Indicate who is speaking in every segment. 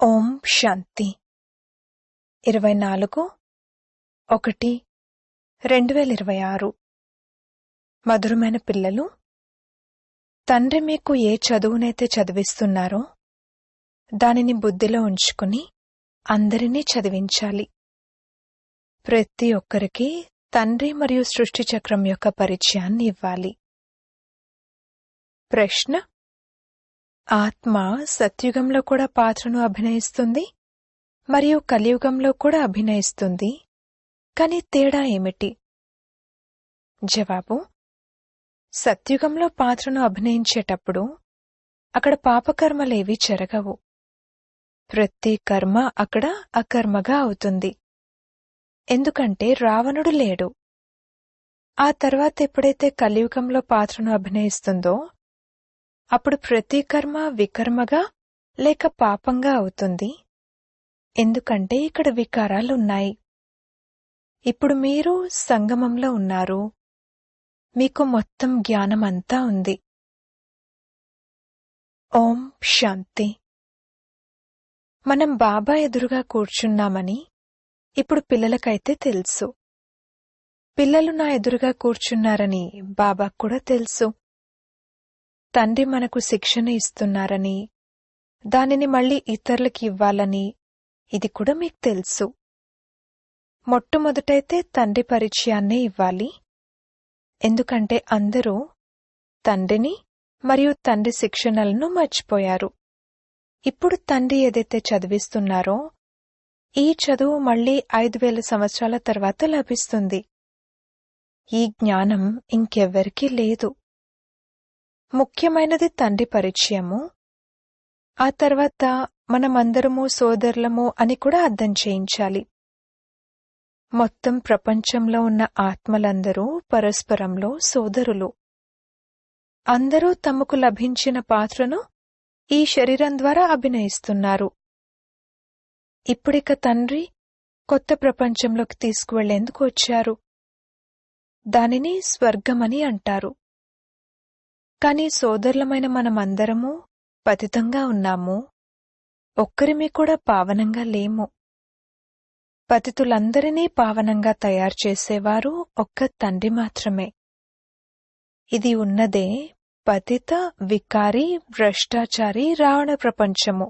Speaker 1: ఓం శాంతి 24/1/2026 మధురమైన పిల్లలు, తండ్రి మీకు ఏ చదువునైతే చదివిస్తున్నారో దానిని బుద్ధిలో ఉంచుకుని అందరినీ చదివించాలి. ప్రతి ఒక్కరికి తండ్రి మరియు సృష్టి చక్రం యొక్క పరిచయాన్ని ఇవ్వాలి. ప్రశ్న: ఆత్మ సత్యుగంలో కూడా పాత్రను అభినయిస్తుంది మరియు కలియుగంలో కూడా అభినయిస్తుంది, కానీ తేడా ఏమిటి? జవాబు: సత్యుగంలో పాత్రను అభినయించేటప్పుడు అక్కడ పాపకర్మలేవీ జరగవు. ప్రతి కర్మ అక్కడ అకర్మగా అవుతుంది, ఎందుకంటే రావణుడు లేడు. ఆ తర్వాత ఎప్పుడైతే కలియుగంలో పాత్రను అభినయిస్తుందో అప్పుడు ప్రతి కర్మ వికర్మగా లేక పాపంగా అవుతుంది, ఎందుకంటే ఇక్కడ వికారాలున్నాయి. ఇప్పుడు మీరు సంగమంలో ఉన్నారు, మీకు మొత్తం జ్ఞానమంతా ఉంది. ఓం శాంతి. మనం బాబా ఎదురుగా కూర్చున్నామని ఇప్పుడు పిల్లలకైతే తెలుసు. పిల్లలు నా ఎదురుగా కూర్చున్నారని బాబాకు కూడా తెలుసు. తండ్రి మనకు శిక్షణ ఇస్తున్నారని, దానిని మళ్ళీ ఇతరులకి ఇవ్వాలని ఇది కూడా మీకు తెలుసు. మొట్టమొదటైతే తండ్రి పరిచయాన్నే ఇవ్వాలి, ఎందుకంటే అందరూ తండ్రిని మరియు తండ్రి శిక్షణలను మర్చిపోయారు. ఇప్పుడు తండ్రి ఏదైతే చదివిస్తున్నారో ఈ చదువు మళ్లీ 5000 సంవత్సరాల తర్వాత లభిస్తుంది. ఈ జ్ఞానం ఇంకెవ్వరికీ లేదు. ముఖ్యమైనది తండ్రి పరిచయము. ఆ తర్వాత మనమందరము సోదరులము అని కూడా అర్థం చేయించాలి. మొత్తం ప్రపంచంలో ఉన్న ఆత్మలందరూ పరస్పరంలో సోదరులు. అందరూ తమకు లభించిన పాత్రను ఈ శరీరం ద్వారా అభినయిస్తున్నారు. ఇప్పుడిక తండ్రి కొత్త ప్రపంచంలోకి తీసుకువెళ్లేందుకు వచ్చారు. దానిని స్వర్గమని అంటారు. కాని సోదరులమైన మనమందరము పతితంగా ఉన్నాము, ఒక్కరిమి కూడా పావనంగా లేము. పతితులందరినీ పావనంగా తయారు చేసేవారు ఒక్క తండ్రి మాత్రమే. ఇది ఉన్నదే పతిత వికారి భ్రష్టాచారి రావణ ప్రపంచము.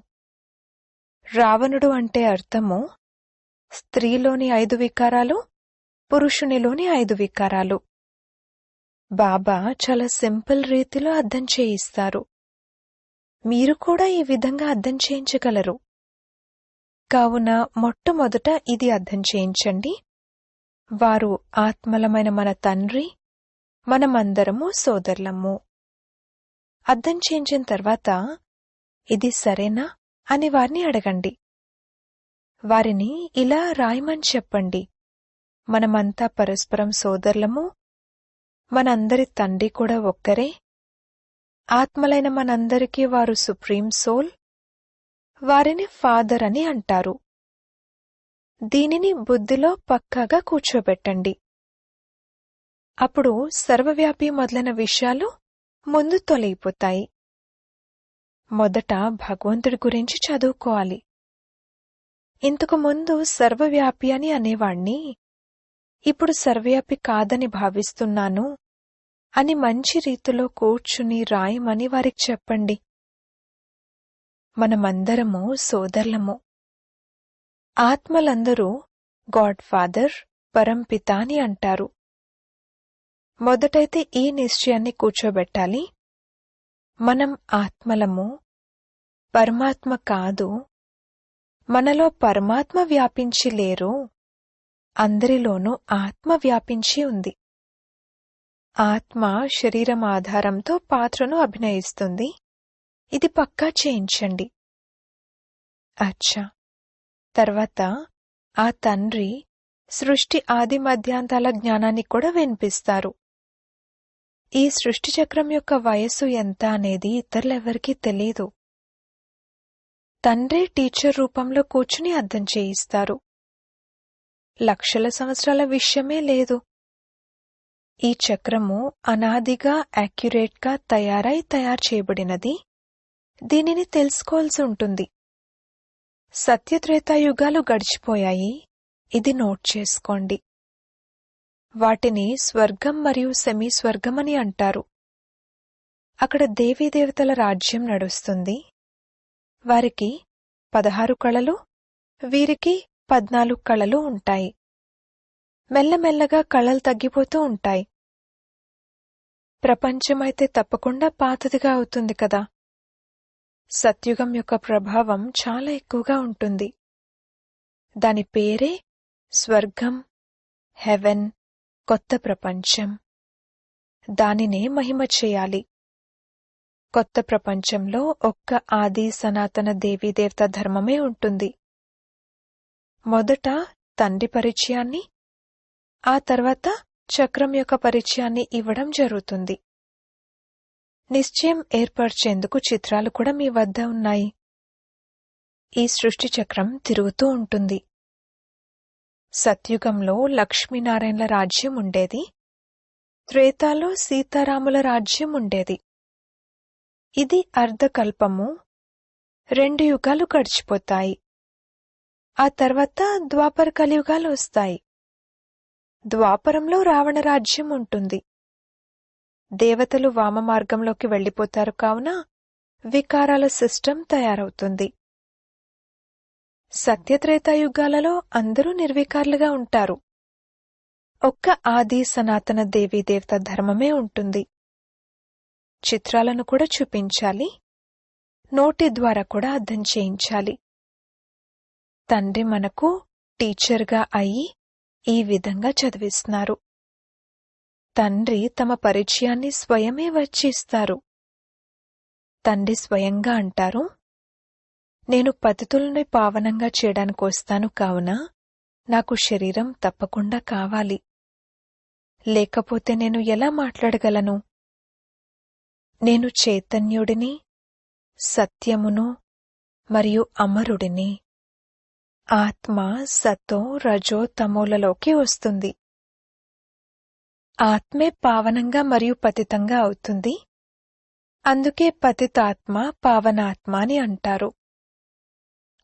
Speaker 1: రావణుడు అంటే అర్థము స్త్రీలోని 5 వికారాలు, పురుషునిలోని 5 వికారాలు. బాబా చాలా సింపుల్ రీతిలో అర్థం చేయిస్తారు. మీరు కూడా ఈ విధంగా అర్థం చేయించగలరు. కావున మొట్టమొదట ఇది అర్థం చేయించండి. వారు ఆత్మలమైన మన తండ్రి, మనమందరము సోదరులము. అర్థం చేయించిన తర్వాత ఇది సరేనా అని వారిని అడగండి. వారిని ఇలా రాయమని చెప్పండి: మనమంతా పరస్పరం సోదరులము, మనందరి తండ్రి కూడా ఒక్కరే, ఆత్మలైన మనందరికీ వారు సుప్రీం సోల్, వారిని ఫాదర్ అని అంటారు. దీనిని బుద్ధిలో పక్కాగా కూర్చోబెట్టండి. అప్పుడు సర్వవ్యాపి మొదలైన విషయాలు ముందు తొలగిపోతాయి. మొదట భగవంతుడి గురించి చదువుకోవాలి. ఇంతకు ముందు సర్వవ్యాపి అని అనేవాణ్ణి, ఇప్పుడు సర్వవ్యాపి కాదని భావిస్తున్నాను అని మంచి రీతిలో కూర్చుని రాయమని వారికి చెప్పండి. మనమందరము సోదరులము. ఆత్మలందరూ గాడ్ ఫాదర్, పరంపిత అని అంటారు. మొదటైతే ఈ నిశ్చయాన్ని కూర్చోబెట్టాలి: మనం ఆత్మలము, పరమాత్మ కాదు. మనలో పరమాత్మ వ్యాపించి లేరు, అందరిలోనూ ఆత్మ వ్యాపించి ఉంది. ఆత్మ శరీరం ఆధారంతో పాత్రను అభినయిస్తుంది. ఇది పక్కా చేయించండి. అచ్చా. తర్వాత ఆ తండ్రి సృష్టి ఆది మధ్యాంతాల జ్ఞానాన్ని కూడా వినిపిస్తారు. ఈ సృష్టి చక్రం యొక్క వయస్సు ఎంత అనేది ఇతరులెవరికీ తెలీదు. తండ్రే టీచర్ రూపంలో కూర్చుని అర్థం చేయిస్తారు. లక్షల సంవత్సరాల విషయమే లేదు. ఈ చక్రము అనాదిగా యాక్యురేట్గా తయారు చేయబడినది. దీనిని తెలుసుకోవాల్సి ఉంటుంది. సత్యత్రేతాయుగాలు గడిచిపోయాయి, ఇది నోట్ చేసుకోండి. వాటిని స్వర్గం మరియు సెమీ స్వర్గమని అంటారు. అక్కడ దేవీదేవతల రాజ్యం నడుస్తుంది. వారికి 16 కళలు, వీరికి 14 కళలు ఉంటాయి. మెల్లమెల్లగా కళలు తగ్గిపోతూ ఉంటాయి. ప్రపంచమైతే తప్పకుండా పాతదిగా అవుతుంది కదా. సత్యుగం యొక్క ప్రభావం చాలా ఎక్కువగా ఉంటుంది. దాని పేరే స్వర్గం, హెవెన్, కొత్త ప్రపంచం. దానినే మహిమ చేయాలి. కొత్త ప్రపంచంలో ఒక్క ఆది సనాతన దేవీదేవత ధర్మమే ఉంటుంది. మొదట తండ్రి పరిచయాన్ని, ఆ తర్వాత చక్రం యొక్క పరిచయాన్ని ఇవ్వడం జరుగుతుంది. నిశ్చయం ఏర్పర్చేందుకు చిత్రాలు కూడా మీ వద్ద ఉన్నాయి. ఈ సృష్టి చక్రం తిరుగుతూ ఉంటుంది. సత్యుగంలో లక్ష్మీనారాయణల రాజ్యం ఉండేది. త్రేతాలో సీతారాముల రాజ్యం ఉండేది. ఇది అర్ధకల్పము. 2 యుగాలు గడిచిపోతాయి. ఆ తర్వాత ద్వాపర కలియుగాలు వస్తాయి. ద్వాపరంలో రావణ రాజ్యం ఉంటుంది. దేవతలు వామ మార్గంలోకి వెళ్లిపోతారు కావున వికారాల సిస్టమ్ తయారవుతుంది. సత్యత్రేతాయుగాలలో అందరూ నిర్వికారులుగా ఉంటారు. ఒక్క ఆది సనాతన దేవీదేవత ధర్మమే ఉంటుంది. చిత్రాలను కూడా చూపించాలి. నోటి ద్వారా కూడా అర్థం చేయించాలి. తండ్రి మనకు టీచర్గా అయి ఈ విధంగా చదివిస్తున్నారు. తండ్రి తమ పరిచయాన్ని స్వయమే వచ్చి ఇస్తారు. తండ్రి స్వయంగా అంటారు, నేను పతితుల్ని పావనంగా చేయడానికొస్తాను కావున నాకు శరీరం తప్పకుండా కావాలి. లేకపోతే నేను ఎలా మాట్లాడగలను? నేను చైతన్యుడిని, సత్యమును మరియు అమరుడిని. ఆత్మ సతో రజో తమోలలోకి వస్తుంది. ఆత్మే పావనంగా మరియు పతితంగా అవుతుంది. అందుకే పతితాత్మ పావనాత్మ అని అంటారు.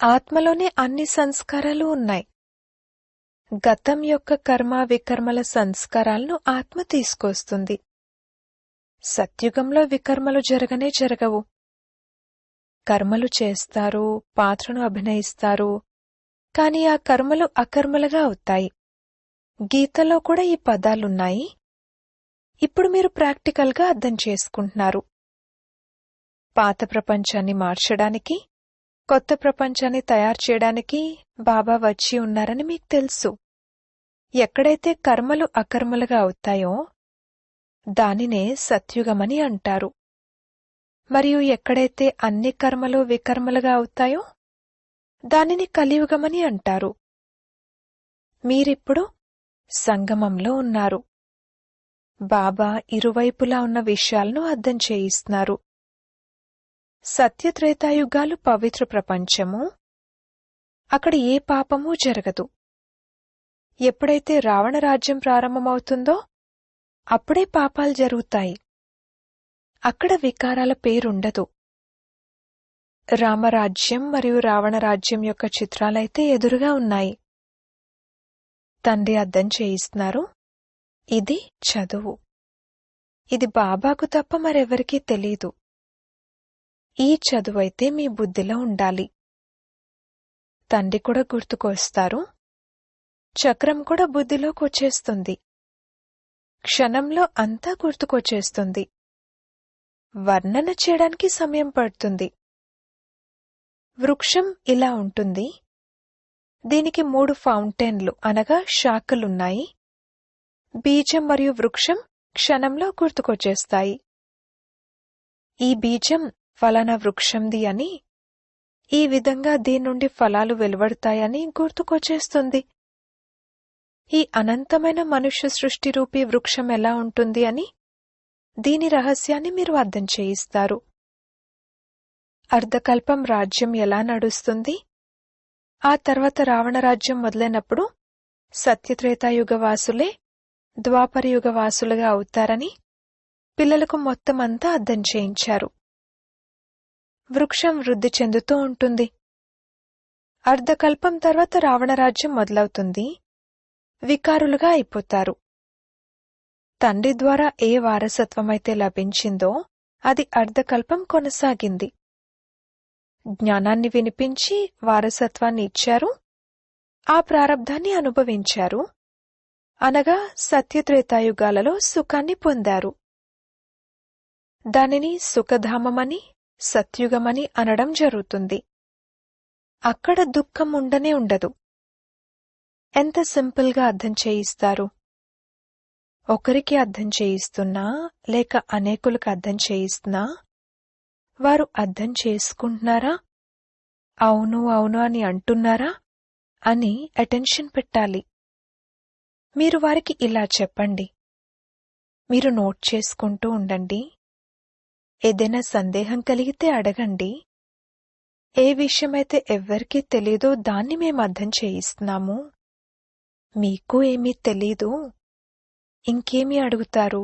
Speaker 1: ఆత్మలోనే అన్ని సంస్కారాలు ఉన్నాయి. గతం యొక్క కర్మ వికర్మల సంస్కారాలను ఆత్మ తీసుకొస్తుంది. సత్యుగంలో వికర్మలు జరగవు. కర్మలు చేస్తారు, పాత్రను అభినయిస్తారు, కాని ఆ కర్మలు అకర్మలుగా అవుతాయి. గీతలో కూడా ఈ పదాలున్నాయి. ఇప్పుడు మీరు ప్రాక్టికల్గా అర్థం చేసుకుంటున్నారు. పాత ప్రపంచాన్ని మార్చడానికి, కొత్త ప్రపంచాన్ని తయారు చేయడానికి బాబా వచ్చి ఉన్నారని మీకు తెలుసు. ఎక్కడైతే కర్మలు అకర్మలుగా అవుతాయో దానినే సత్యుగమని అంటారు. మరియు ఎక్కడైతే అన్ని కర్మలు వికర్మలుగా అవుతాయో దానిని కలియుగమని అంటారు. మీరిప్పుడు సంగమంలో ఉన్నారు. బాబా ఇరువైపులా ఉన్న విషయాలను అర్థం చేయిస్తున్నారు. సత్యత్రేతాయుగాలు పవిత్ర ప్రపంచము. అక్కడ ఏ పాపమూ జరగదు. ఎప్పుడైతే రావణ రాజ్యం ప్రారంభమవుతుందో అప్పుడే పాపాలు జరుగుతాయి. అక్కడ వికారాల పేరుండదు. రామరాజ్యం మరియు రావణ రాజ్యం యొక్క చిత్రాలైతే ఎదురుగా ఉన్నాయి. తండ్రి అర్థం చేయిస్తున్నారు, ఇది చదువు. ఇది బాబాకు తప్ప మరెవరికీ తెలీదు. ఈ చదువైతే మీ బుద్ధిలో ఉండాలి. తండ్రి కూడా గుర్తుకొస్తారు. చక్రం కూడా బుద్ధిలోకి వచ్చేస్తుంది. క్షణంలో అంతా గుర్తుకొచ్చేస్తుంది. వర్ణన చేయడానికి సమయం పడుతుంది. వృక్షం ఇలా ఉంటుంది. దీనికి 3 ఫౌంటైన్లు అనగా శాఖలున్నాయి. బీజం మరియు వృక్షం క్షణంలో గుర్తుకొచ్చేస్తాయి. ఈ బీజం ఫలానా వృక్షంది అని, ఈ విధంగా దీని నుండి ఫలాలు వెలువడతాయని గుర్తుకొచ్చేస్తుంది. ఈ అనంతమైన మనుష్య సృష్టి రూపీ వృక్షం ఎలా ఉంటుంది అని దీని రహస్యాన్ని మీరు అర్థం చేయిస్తారు. అర్ధకల్పం రాజ్యం ఎలా నడుస్తుంది, ఆ తర్వాత రావణ రాజ్యం మొదలైనప్పుడు సత్యత్రేతాయుగవాసులే ద్వాపరయుగవాసులుగా అవుతారని పిల్లలకు మొత్తమంతా అర్థం చేయించారు. వృక్షం వృద్ధి చెందుతూ ఉంటుంది. అర్ధకల్పం తర్వాత రావణరాజ్యం మొదలవుతుంది. వికారులుగా అయిపోతారు. తండ్రి ద్వారా ఏ వారసత్వమైతే లభించిందో అది అర్ధకల్పం కొనసాగింది. జ్ఞానాన్ని వినిపించి వారసత్వాన్ని ఇచ్చారు. ఆ ప్రారబ్ధాన్ని అనుభవించారు. అనగా సత్యత్రేతాయుగాలలో సుఖాన్ని పొందారు. దానిని సుఖధామమని, సత్యుగమని అనడం జరుగుతుంది. అక్కడ దుఃఖం ఉండనే ఉండదు. ఎంత సింపుల్గా అర్థం చేయిస్తారు. ఒకరికి అర్థం చేయిస్తున్నా లేక అనేకులకు అర్థం చేయిస్తున్నా వారు అర్థం చేసుకుంటున్నారా, అవును అవును అని అంటున్నారా అని అటెన్షన్ పెట్టాలి. మీరు వారికి ఇలా చెప్పండి. మీరు నోట్ చేసుకుంటూ ఉండండి. ఏదైనా సందేహం కలిగితే అడగండి. ఏ విషయమైతే ఎవ్వరికీ తెలీదో దాన్ని మేం అర్థం చేయిస్తున్నాము. మీకు ఏమీ తెలీదు, ఇంకేమీ అడుగుతారు?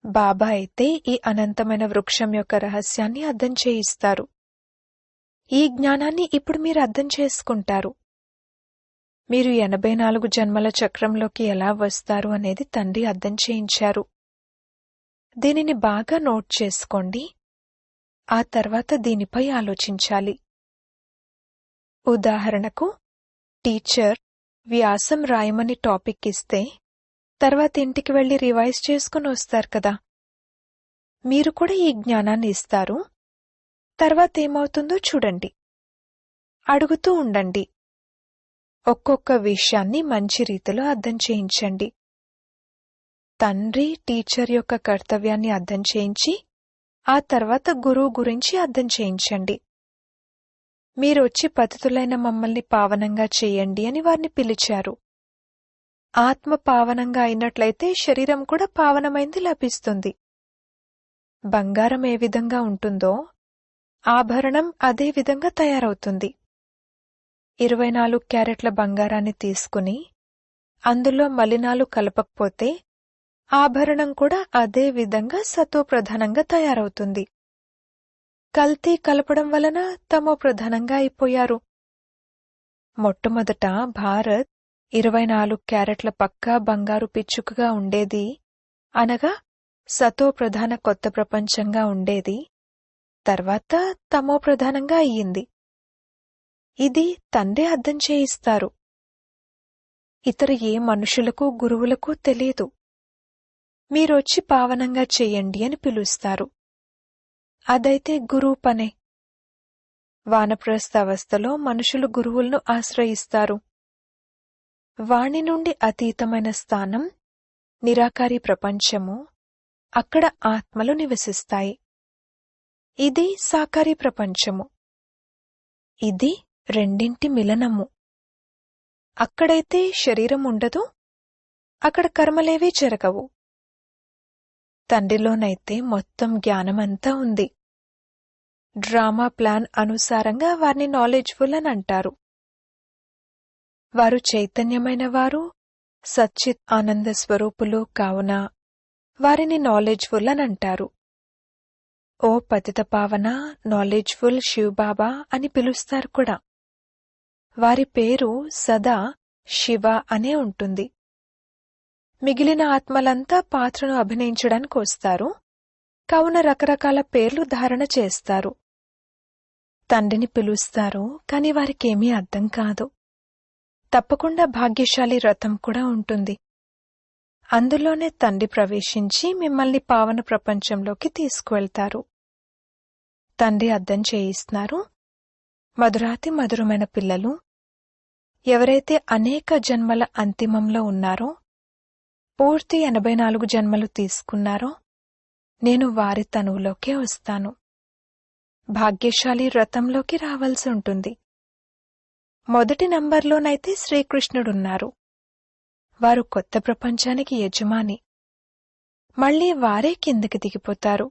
Speaker 1: బాబా అయితే ఈ అనంతమైన వృక్షం యొక్క రహస్యాన్ని అర్థం చేయిస్తారు. ఈ జ్ఞానాన్ని ఇప్పుడు మీరు అర్థం చేసుకుంటారు. మీరు 84 జన్మల చక్రంలోకి ఎలా వస్తారు అనేది తండ్రి అర్థం చేయించారు. దీనిని బాగా నోట్ చేసుకోండి. ఆ తర్వాత దీనిపై ఆలోచించాలి. ఉదాహరణకు, టీచర్ వ్యాసం రాయమని టాపిక్ ఇస్తే తర్వాత ఇంటికి వెళ్లి రివైజ్ చేసుకుని వస్తారు కదా. మీరు కూడా ఈ జ్ఞానాన్ని ఇస్తారు. తర్వాత ఏమవుతుందో చూడండి. అడుగుతూ ఉండండి. ఒక్కొక్క విషయాన్ని మంచి రీతిలో అర్థం చేయించండి. తండ్రి టీచర్ యొక్క కర్తవ్యాన్ని అర్థం చేయించి ఆ తర్వాత గురువు గురించి అర్థం చేయించండి. మీరొచ్చి పతితులైన మమ్మల్ని పావనంగా చెయ్యండి అని వారిని పిలిచారు. ఆత్మ పావనంగా అయినట్లయితే శరీరం కూడా పావనమైంది లభిస్తుంది. బంగారం ఏ విధంగా ఉంటుందో ఆభరణం అదే విధంగా తయారవుతుంది. 24 క్యారెట్ల బంగారాన్ని తీసుకుని అందులో మలినాలు కలపకపోతే ఆభరణం కూడా అదే విధంగా సతోప్రధానంగా తయారవుతుంది. కల్తీ కలపడం వలన తమోప్రధానంగా అయిపోయారు. మొట్టమొదట భారత్ 24 క్యారెట్ల పక్కా బంగారు పిచ్చుకగా ఉండేది, అనగా సతోప్రధాన కొత్త ప్రపంచంగా ఉండేది. తర్వాత తమోప్రధానంగా అయ్యింది. ఇది తండ్రి అర్థం చేయిస్తారు. ఇతర ఏ మనుషులకు గురువులకు తెలియదు. మీరొచ్చి పావనంగా చెయ్యండి అని పిలుస్తారు. అదైతే గురువు పనే. వానప్రస్థ అవస్థలో మనుషులు గురువులను ఆశ్రయిస్తారు. వాణి నుండి అతీతమైన స్థానం నిరాకారి ప్రపంచము, అక్కడ ఆత్మలు నివసిస్తాయి. ఇది సాకారి ప్రపంచము. ఇది రెండింటి మిలనము. అక్కడైతే శరీరం ఉండదు, అక్కడ కర్మలేవీ జరగవు. తండ్రిలోనైతే మొత్తం జ్ఞానమంతా ఉంది. డ్రామా ప్లాన్ అనుసారంగా వారిని నాలెడ్జ్ఫుల్ అని అంటారు. వారు చైతన్యమైన వారు, సచ్చిత్ ఆనంద స్వరూపులు కావున వారిని నాలెడ్జ్ఫుల్ అని అంటారు. ఓ పతిత పావన, నాలెడ్జ్ఫుల్ శివబాబా అని పిలుస్తారు కూడా. వారి పేరు సదా శివ అనే ఉంటుంది. మిగిలిన ఆత్మలంతా పాత్రను అభినయించడానికి వస్తారు, కావున రకరకాల పేర్లు ధారణ చేస్తారు. తండ్రిని పిలుస్తారు, కాని వారికేమీ అర్థం కాదు. తప్పకుండా భాగ్యశాలి రథం కూడా ఉంటుంది. అందులోనే తండ్రి ప్రవేశించి మిమ్మల్ని పావన ప్రపంచంలోకి తీసుకువెళ్తారు. తండ్రి అర్థం చేయిస్తున్నారు. మధురాతి మధురమైన పిల్లలు, ఎవరైతే అనేక జన్మల అంతిమంలో ఉన్నారో, పూర్తి 84 జన్మలు తీసుకున్నారో, నేను వారి తనువులోకే వస్తాను. భాగ్యశాలి రథంలోకి రావాల్సి ఉంటుంది. మొదటి నంబర్లోనైతే శ్రీకృష్ణుడున్నారు. వారు కొత్త ప్రపంచానికి యజమాని. మళ్లీ వారే కిందకి దిగిపోతారు.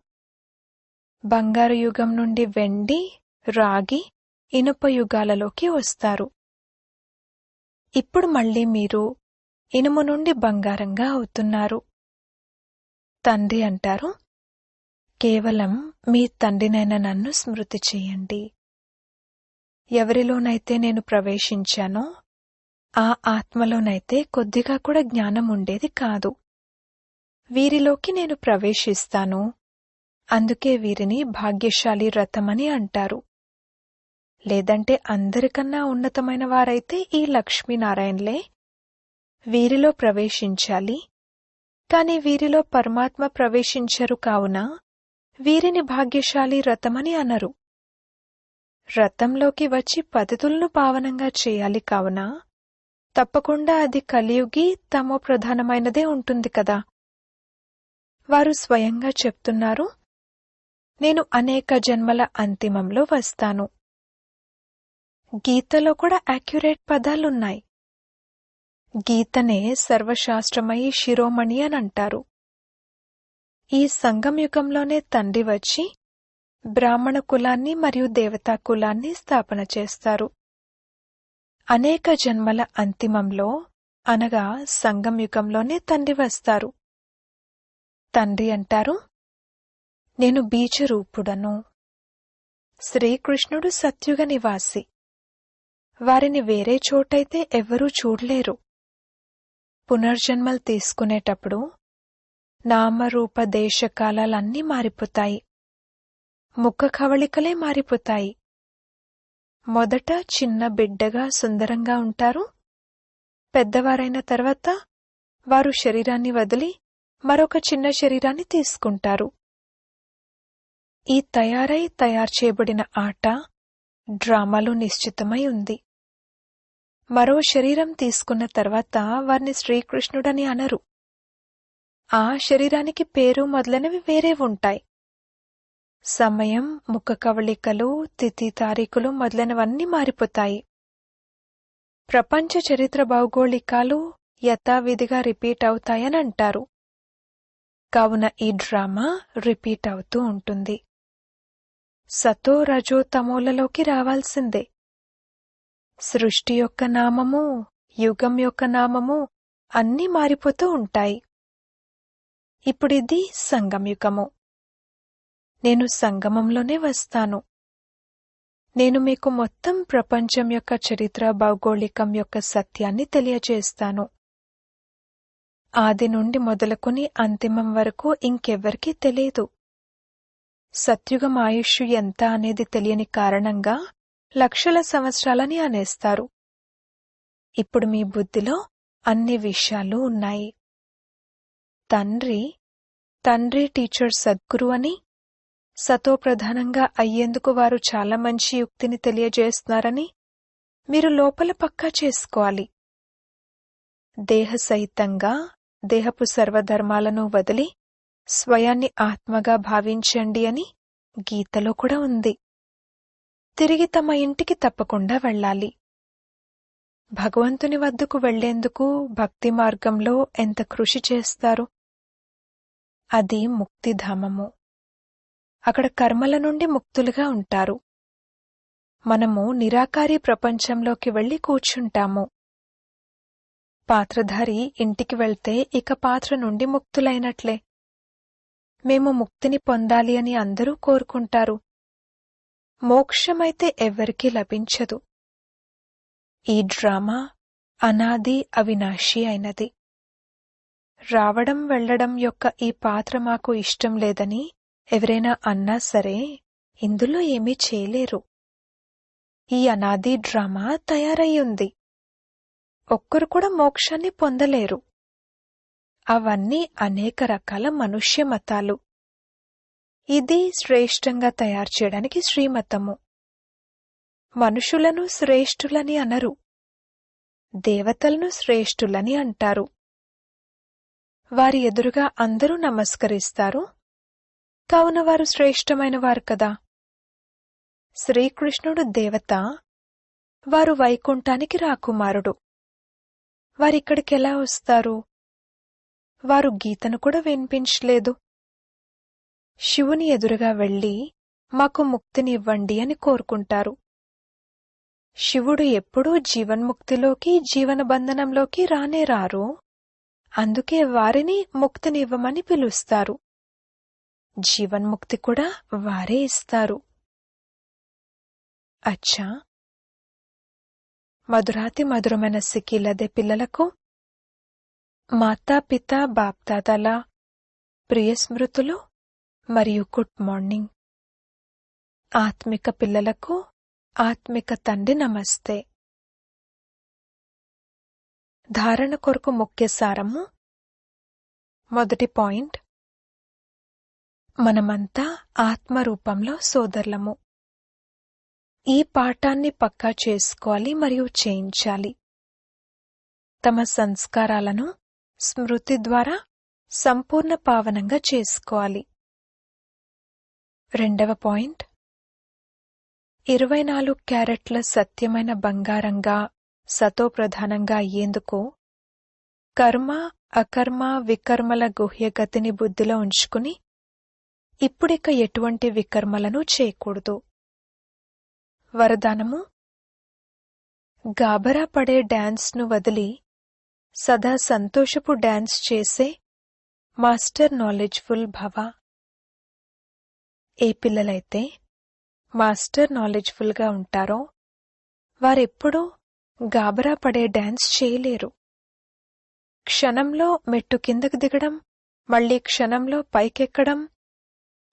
Speaker 1: బంగారు యుగం నుండి వెండి, రాగి, ఇనుప యుగాలలోకి వస్తారు. ఇప్పుడు మళ్లీ మీరు ఇనుము నుండి బంగారంగా అవుతున్నారు. తండ్రి అంటారు, కేవలం మీ తండ్రినైన నన్ను స్మృతి చెయ్యండి. ఎవరిలోనైతే నేను ప్రవేశించానో ఆ ఆత్మలోనైతే కొద్దిగా కూడా జ్ఞానం ఉండేది కాదు. వీరిలోకి నేను ప్రవేశిస్తాను, అందుకే వీరిని భాగ్యశాలి రథమని అంటారు. లేదంటే అందరికన్నా ఉన్నతమైన వారైతే ఈ లక్ష్మీనారాయణలే. వీరిలో ప్రవేశించాలి, కాని వీరిలో పరమాత్మ ప్రవేశించరు కావున వీరిని భాగ్యశాలి రథమని అనరు. రథంలోకి వచ్చి పతితులను పావనంగా చేయాలి కావున తప్పకుండా అది కలియుగి తమో ప్రధానమైనదే ఉంటుంది కదా. వారు స్వయంగా చెప్తున్నారు, నేను అనేక జన్మల అంతిమంలో వస్తాను. గీతలో కూడా యాక్యురేట్ పదాలున్నాయి. గీతనే సర్వశాస్త్రమయి శిరోమణి అని అంటారు. ఈ సంగమయుగంలోనే తండ్రి వచ్చి బ్రాహ్మణ కులాన్ని మరియు దేవతా కులాన్ని స్థాపన చేస్తారు. అనేక జన్మల అంతిమంలో అనగా సంగమయుగంలోనే తండ్రి వస్తారు. తండ్రి అంటారు, నేను బీజరూపుడను. శ్రీకృష్ణుడు సత్యుగ నివాసి. వారిని వేరే చోటైతే ఎవ్వరూ చూడలేరు. పునర్జన్మలు తీసుకునేటప్పుడు నామరూప దేశకాలన్నీ మారిపోతాయి. ముఖ కవళికలే మారిపోతాయి. మొదట చిన్న బిడ్డగా సుందరంగా ఉంటారు. పెద్దవారైన తర్వాత వారు శరీరాన్ని వదిలి మరొక చిన్న శరీరాన్ని తీసుకుంటారు. ఈ తయారు చేయబడిన ఆట డ్రామాలో నిశ్చితమై ఉంది. మరో శరీరం తీసుకున్న తర్వాత వారిని శ్రీకృష్ణుడని అనరు. ఆ శరీరానికి పేరు మొదలైనవి వేరే ఉంటాయి. సమయం, ముఖ కవళికలు, తిథి తారీఖులు మొదలైనవన్నీ మారిపోతాయి. ప్రపంచ చరిత్ర భౌగోళికాలు యథావిధిగా రిపీట్ అవుతాయని అంటారు. కావున ఈ డ్రామా రిపీట్ అవుతూ ఉంటుంది. సతో రజో తమోలలోకి రావాల్సిందే. సృష్టి యొక్క నామము, యుగం యొక్క నామము అన్నీ మారిపోతూ ఉంటాయి. ఇప్పుడిది సంగమయుగము. నేను సంగమంలోనే వస్తాను. నేను మీకు మొత్తం ప్రపంచం యొక్క చరిత్ర భౌగోళికం యొక్క సత్యాన్ని తెలియజేస్తాను. ఆది నుండి మొదలుకొని అంతిమం వరకు ఇంకెవ్వరికీ తెలియదు. సత్యుగం ఆయుష్షు ఎంత అనేది తెలియని కారణంగా లక్షల సంవత్సరాలని అనేస్తారు. ఇప్పుడు మీ బుద్ధిలో అన్ని విషయాలు ఉన్నాయి. తండ్రి టీచర్ సద్గురు అని, సతోప్రధానంగా అయ్యేందుకు వారు చాలా మంచి యుక్తిని తెలియజేస్తున్నారని మీరు లోపల పక్కా చేసుకోవాలి. దేహసహితంగా దేహపు సర్వధర్మాలను వదిలి స్వయాన్ని ఆత్మగా భావించండి అని గీతలో కూడా ఉంది. తిరిగి తమ ఇంటికి తప్పకుండా వెళ్ళాలి. భగవంతుని వద్దకు వెళ్లేందుకు భక్తి మార్గంలో ఎంత కృషి చేస్తారు. అది ముక్తిధామము. అక్కడ కర్మల నుండి ముక్తులుగా ఉంటారు. మనము నిరాకారి ప్రపంచంలోకి వెళ్లి కూర్చుంటాము. పాత్రధారి ఇంటికి వెళ్తే ఇక పాత్ర నుండి ముక్తులైనట్లే. మేము ముక్తిని పొందాలి అని అందరూ కోరుకుంటారు. మోక్షమైతే ఎవ్వరికీ లభించదు. ఈ డ్రామా అనాది అవినాశి అయినది. రావడం వెళ్లడం యొక్క ఈ పాత్ర మాకు ఇష్టం లేదని ఎవరైనా అన్నా సరే ఇందులో ఏమీ చేయలేరు. ఈ అనాది డ్రామా తయారయ్యుంది. ఒక్కరు కూడా మోక్షాన్ని పొందలేరు. అవన్నీ అనేక రకాల మనుష్య మతాలు. ఇది శ్రేష్టంగా తయారు చేయడానికి శ్రీమతము. మనుషులను శ్రేష్ఠులని అనరు, దేవతలను శ్రేష్ఠులని అంటారు. వారి ఎదురుగా అందరూ నమస్కరిస్తారు. కావున వారు శ్రేష్టమైన వారు కదా. శ్రీకృష్ణుడు దేవత, వారు వైకుంఠానికి రాకుమారుడు. వారిక్కడికెలా వస్తారు? వారు గీతను కూడా వినిపించలేదు. శివుని ఎదురుగా వెళ్లి మాకు ముక్తిని ఇవ్వండి అని కోరుకుంటారు. శివుడు ఎప్పుడూ జీవన్ముక్తిలోకి జీవన బంధనంలోకి రానే రారు. అందుకే వారిని ముక్తినివ్వమని పిలుస్తారు. జీవన్ముక్తి కూడా వారే ఇస్తారు. అచ్చా, మధురాతి మధురమైన సిక్కిలదే పిల్లలకు మాతాపిత బాప్దాదాల ప్రియ స్మృతులు మరియు గుడ్ మార్నింగ్. ఆత్మిక పిల్లలకు ఆత్మిక తండ్రి నమస్తే. ధారణ కొరకు ముఖ్య సారము. మొదటి పాయింట్, మనమంతా ఆత్మరూపంలో సోదరులము. ఈ పాఠాన్ని పక్కా చేసుకోవాలి మరియు చేయించాలి. తమ సంస్కారాలను స్మృతి ద్వారా సంపూర్ణ పావనంగా చేసుకోవాలి. రెండవ పాయింట్, 24 క్యారెట్ల సత్యమైన బంగారంగా సతోప్రధానంగా అయ్యేందుకు కర్మ అకర్మ వికర్మల గుహ్యగతిని బుద్ధిలో ఉంచుకుని ఇప్పుడిక ఎటువంటి వికర్మలను చేయకూడదు. వరదానము: గాబరా పడే డాన్స్ను వదిలి సదా సంతోషపు డాన్స్ చేసే మాస్టర్ నాలెడ్జ్ఫుల్ భవ. ఏ పిల్లలైతే మాస్టర్ నాలెడ్జ్ఫుల్గా ఉంటారో వారెప్పుడూ గాబరా పడే డాన్స్ చేయలేరు. క్షణంలో మెట్టు కిందకు దిగడం, మళ్లీ క్షణంలో పైకెక్కడం,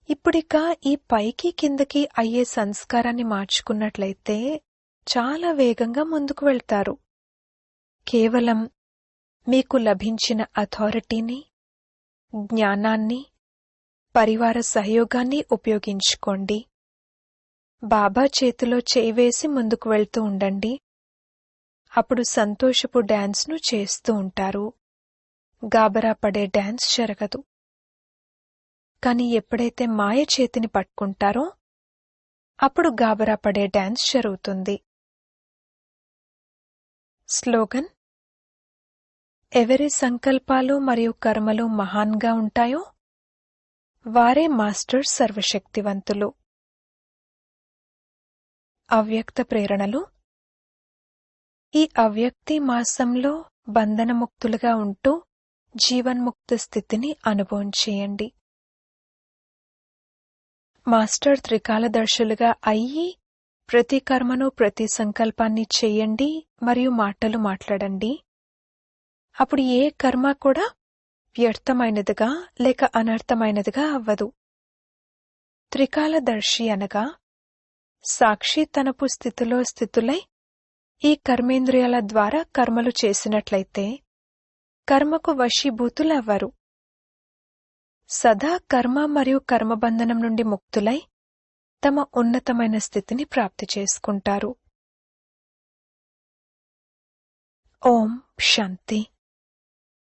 Speaker 1: ఇప్పుడిక ఈ పైకి కిందకి అయ్యే సంస్కారాన్ని మార్చుకున్నట్లయితే చాలా వేగంగా ముందుకు వెళ్తారు. కేవలం మీకు లభించిన అథారిటీని, జ్ఞానాన్ని, పరివార సహయోగాన్ని ఉపయోగించుకోండి. బాబా చేతిలో చేయివేసి ముందుకు వెళ్తూ ఉండండి. అప్పుడు సంతోషపు డాన్స్ను చేస్తూ ఉంటారు. గాబరా పడే డాన్స్ జరగదు. కాని ఎప్పుడైతే మాయ చేతిని పట్టుకుంటారో అప్పుడు గాబరా పడే డాన్స్ జరుగుతుంది. స్లోగన్: ఎవరి సంకల్పాలు మరియు కర్మలు మహాన్గా ఉంటాయో వారే మాస్టర్ సర్వశక్తివంతులు. అవ్యక్త ప్రేరణలు. ఈ అవ్యక్తి మాసంలో బంధనముక్తులుగా ఉంటూ జీవన్ముక్త స్థితిని అనుభవం చేయండి. మాస్టర్ త్రికాలదర్శులుగా అయ్యి ప్రతి కర్మను, ప్రతి సంకల్పాన్ని చెయ్యండి మరియు మాటలు మాట్లాడండి. అప్పుడు ఏ కర్మ కూడా వ్యర్థమైనదిగా లేక అనర్థమైనదిగా అవ్వదు. త్రికాలదర్శి అనగా సాక్షి తనపు స్థితిలో స్థితులై ఈ కర్మేంద్రియాల ద్వారా కర్మలు చేసినట్లయితే కర్మకు వశీభూతులవ్వరు. సదా కర్మ మరియు కర్మబంధనం నుండి ముక్తులై తమ ఉన్నతమైన స్థితిని ప్రాప్తి చేసుకుంటారు. ఓం శాంతి.